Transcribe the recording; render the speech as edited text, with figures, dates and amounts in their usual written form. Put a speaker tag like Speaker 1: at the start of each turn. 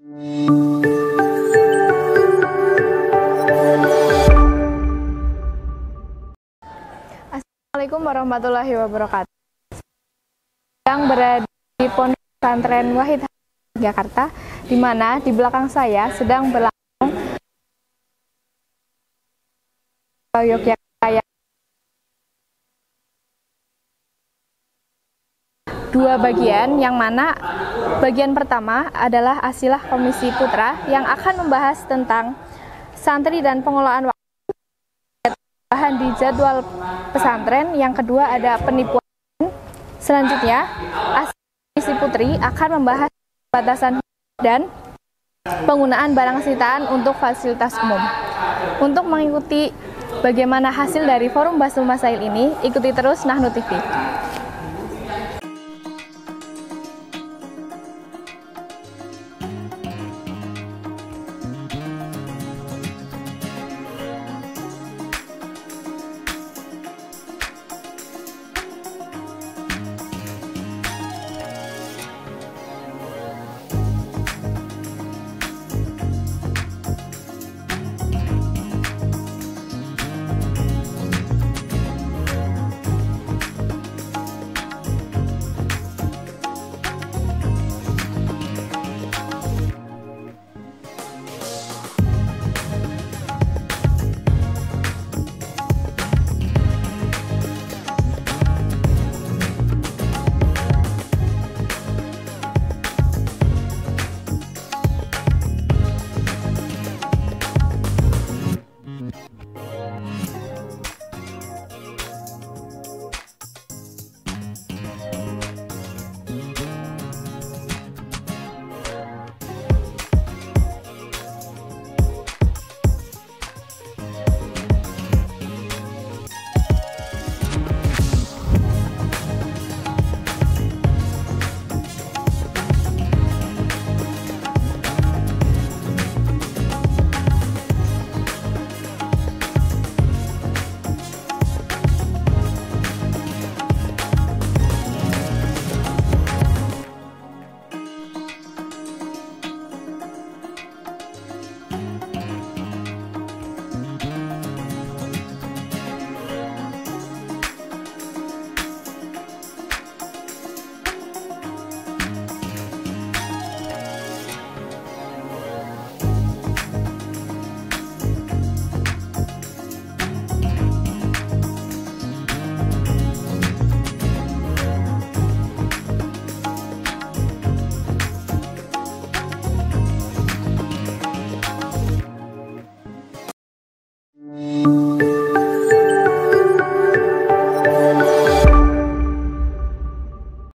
Speaker 1: Assalamualaikum warahmatullahi wabarakatuh. Sedang berada di Pondok Pesantren Wahid, Yogyakarta, di mana di belakang saya sedang berlangsung Yogyakarta yang dua bagian, yang mana bagian pertama adalah asilah Komisi Putra yang akan membahas tentang santri dan pengelolaan waktu bahan di jadwal pesantren. Yang kedua ada penipuan. Selanjutnya, Komisi Putri akan membahas batasan dan penggunaan barang sitaan untuk fasilitas umum. Untuk mengikuti bagaimana hasil dari forum Bahtsul Masail ini, ikuti terus Nahnu TV.